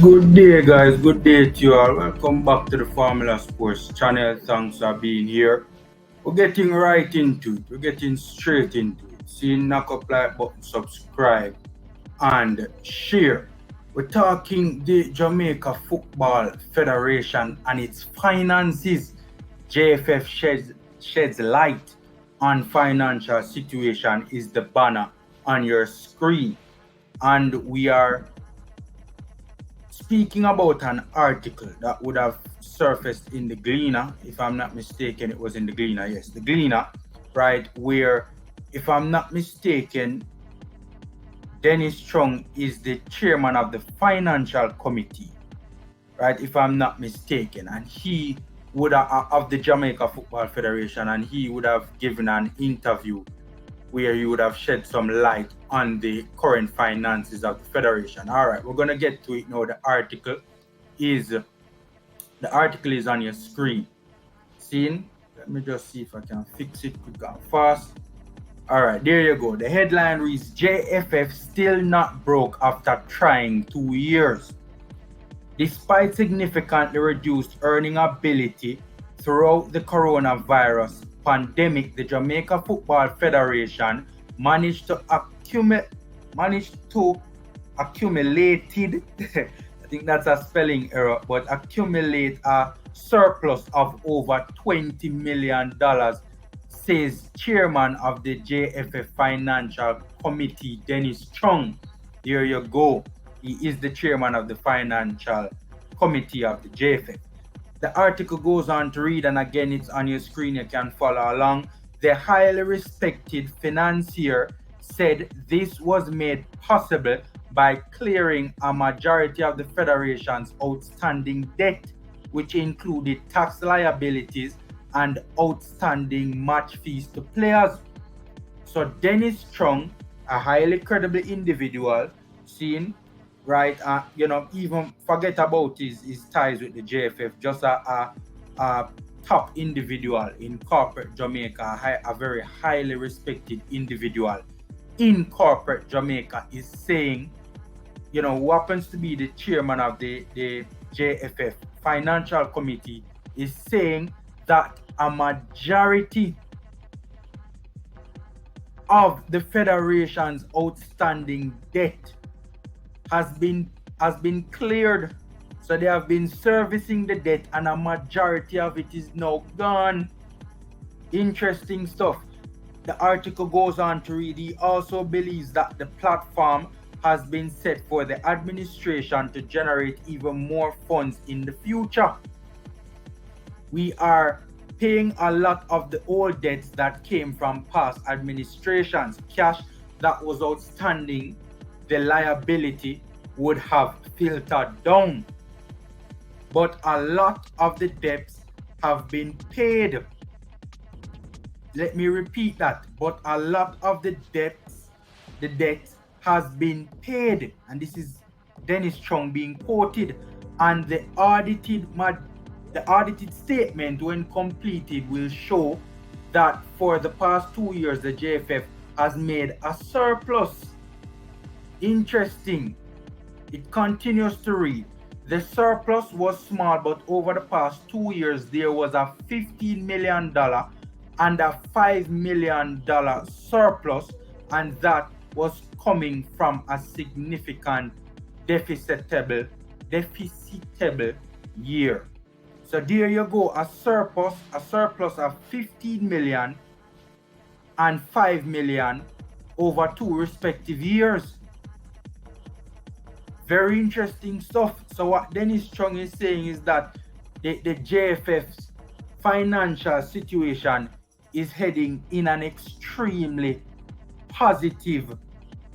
Good day, guys. Good day to you all. Welcome back to the Formula Sports channel. Thanks for being here. We're getting right into it. We're getting straight into it. See, knock up like button, subscribe, and share. We're talking the Jamaica Football Federation and its finances. JFF sheds light on financial situation is the banner on your screen. And we are speaking about an article that would have surfaced in the Gleaner, if I'm not mistaken, it was in the Gleaner, yes, the Gleaner, right, where, if I'm not mistaken, Dennis Chung is the chairman of the financial committee, right, if I'm not mistaken, and he would have, of the Jamaica Football Federation, and he would have given an interview where he would have shed some light on the current finances of the federation. All right, we're gonna get to it now. The article is on your screen. Seeing? Let me just see if I can fix it quick and fast. All right, there you go. The headline reads: JFF still not broke after trying 2 years. Despite significantly reduced earning ability throughout the coronavirus pandemic, the Jamaica Football Federation managed to accumulated I think that's a spelling error, but accumulate a surplus of over $20 million, says chairman of the JFF Financial Committee, Dennis Chung. There you go. He is the chairman of the financial committee of the JFF. The article goes on to read, and again, it's on your screen, you can follow along. The highly respected financier said this was made possible by clearing a majority of the federation's outstanding debt, which included tax liabilities and outstanding match fees to players. So Dennis Chung, a highly credible individual, seen, right, even forget about his ties with the JFF, just a top individual in corporate Jamaica, a very highly respected individual in corporate Jamaica, is saying, who happens to be the chairman of the JFF Financial Committee, is saying that a majority of the federation's outstanding debt has been cleared. So they have been servicing the debt, and a majority of it is now gone. Interesting stuff. The article goes on to read, he also believes that the platform has been set for the administration to generate even more funds in the future. We are paying a lot of the old debts that came from past administrations. Cash that was outstanding, the liability would have filtered down. But a lot of the debts have been paid. Let me repeat that. But a lot of the debt has been paid. And this is Dennis Chung being quoted. And the audited statement, when completed, will show that for the past 2 years, the JFF has made a surplus. Interesting. It continues to read, the surplus was small, but over the past 2 years, there was a $15 million and a $5 million surplus, and that was coming from a significant deficitable year. So there you go, a surplus of 15 million and 5 million over 2 respective years. Very interesting stuff. So what Dennis Chung is saying is that the JFF's financial situation is heading in an extremely positive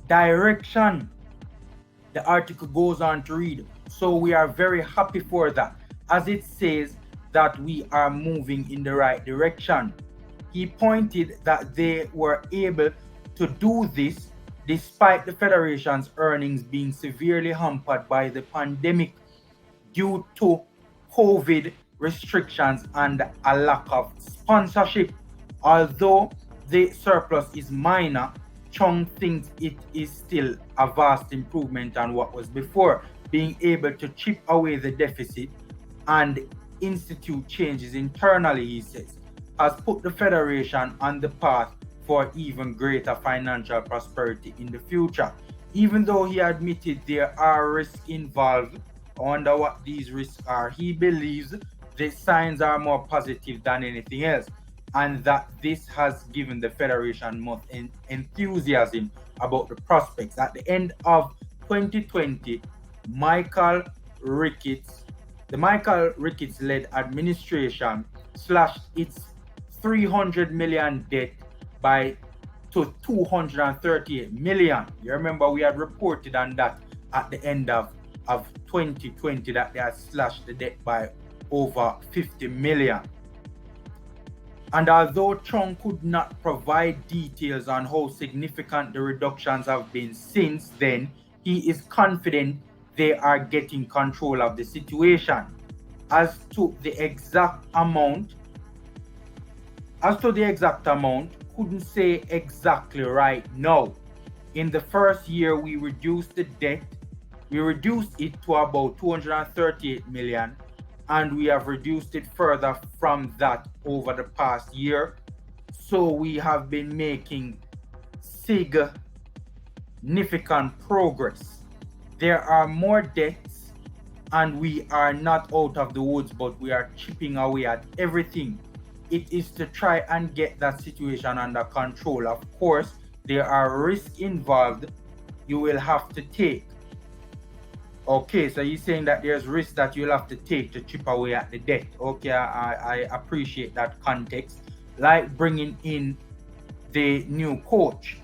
direction. The article goes on to read, so we are very happy for that, as it says that we are moving in the right direction. He pointed that they were able to do this despite the federation's earnings being severely hampered by the pandemic due to COVID restrictions and a lack of sponsorship. Although the surplus is minor, Chung thinks it is still a vast improvement on what was before. being able to chip away the deficit and institute changes internally, he says, has put the Federation on the path for even greater financial prosperity in the future. Even though he admitted there are risks involved, I wonder what these risks are. He believes the signs are more positive than anything else, and that this has given the Federation more enthusiasm about the prospects. At the end of 2020, the Michael Ricketts-led administration slashed its $300 million debt to $238 million. You remember we had reported on that at the end of 2020 that they had slashed the debt by over $50 million. And although Chung could not provide details on how significant the reductions have been since then, he is confident they are getting control of the situation. As to the exact amount, couldn't say exactly right now. In the first year, we reduced the debt. We reduced it to about $238 million, and we have reduced it further from that over the past year. So we have been making significant progress. There are more debts, and we are not out of the woods, but we are chipping away at everything. It is to try and get that situation under control. Of course, there are risks involved you will have to take. Okay, so you're saying that there's risks that you'll have to take to chip away at the debt. Okay, I appreciate that context. Like bringing in the new coach.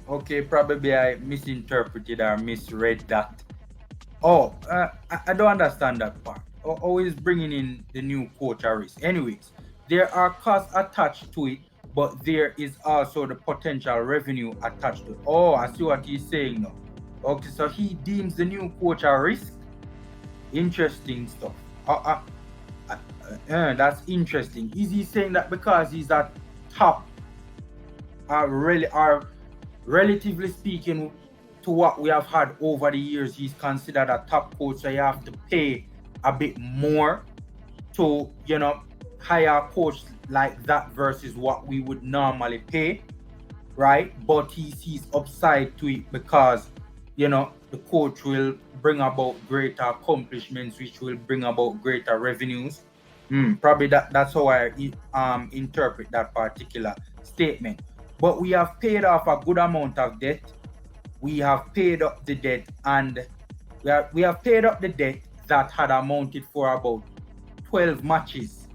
Okay, probably I misinterpreted or misread that. Oh, I don't understand that part. Always bringing in the new coach a risk. Anyways, there are costs attached to it, but there is also the potential revenue attached to it. Oh, I see what he's saying now. Okay, so he deems the new coach a risk. Interesting stuff. That's interesting. Is he saying that because he's at top, relatively speaking, to what we have had over the years, he's considered a top coach, so you have to pay a bit more to, hire a coach like that versus what we would normally pay, right? But he sees upside to it because, the coach will bring about greater accomplishments, which will bring about greater revenues. Probably that's how I interpret that particular statement. But we have paid off a good amount of debt. We have paid up the debt, and we have paid up the debt that had amounted for about 12 matches.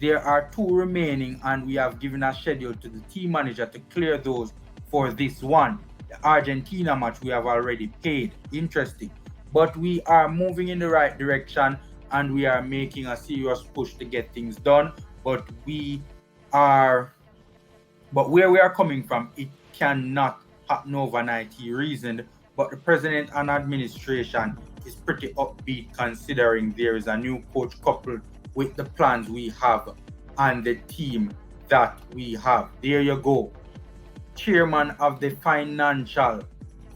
There are 2 remaining, and we have given a schedule to the team manager to clear those for this one. The Argentina match we have already paid. Interesting. But we are moving in the right direction, and we are making a serious push to get things done. But where we are coming from, it cannot happen overnight, he reasoned. But the president and administration is pretty upbeat considering there is a new coach coupled with the plans we have and the team that we have. There you go. Chairman of the Financial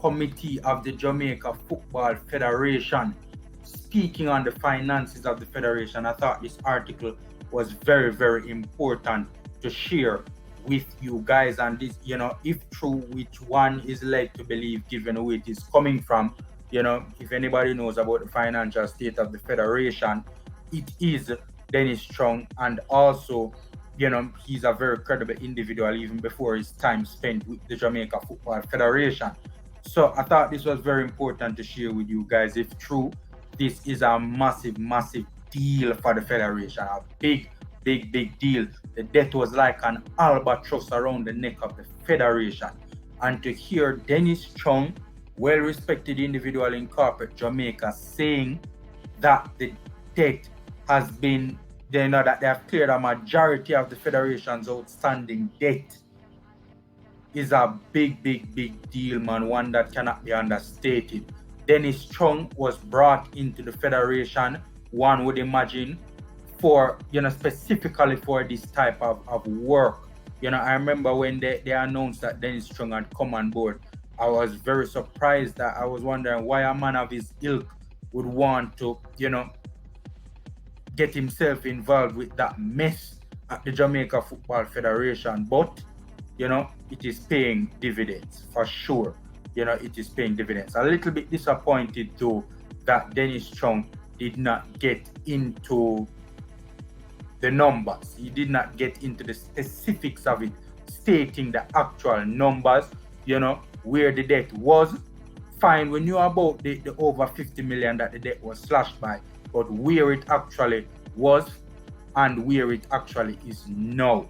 Committee of the Jamaica Football Federation, speaking on the finances of the federation. I thought this article was very, very important to share with you guys, and this, if true, which one is led to believe given where it is coming from. If anybody knows about the financial state of the federation, it is Dennis Chung, and also he's a very credible individual even before his time spent with the Jamaica Football Federation. So I thought this was very important to share with you guys. If true, this is a massive deal for the federation, a big deal. The debt was like an albatross around the neck of the federation, and to hear Dennis Chung, well-respected individual in corporate Jamaica, saying that the debt has been, that they have cleared a majority of the federation's outstanding debt, is a big deal, man. One that cannot be understated. Dennis Chung was brought into the federation, one would imagine, for, specifically for this type of work. I remember when they announced that Dennis Chung had come on board, I was very surprised that I was wondering why a man of his ilk would want to, get himself involved with that mess at the Jamaica Football Federation. But, it is paying dividends for sure. It is paying dividends. A little bit disappointed though that Dennis Chung did not get into the numbers. He did not get into the specifics of it, stating the actual numbers, where the debt was. Fine, we knew about the over 50 million that the debt was slashed by, but where it actually was and where it actually is now,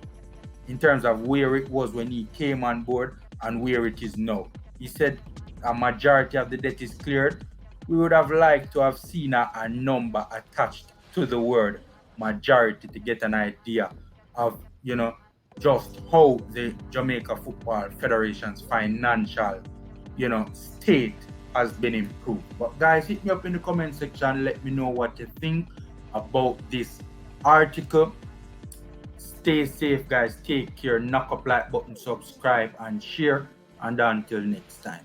in terms of where it was when he came on board and where it is now. He said a majority of the debt is cleared. We would have liked to have seen a number attached to the word majority to get an idea of, just how the Jamaica Football Federation's financial, state has been improved. But guys, hit me up in the comment section. Let me know what you think about this article. Stay safe, guys. Take care. Knock up like button, subscribe, and share. And until next time.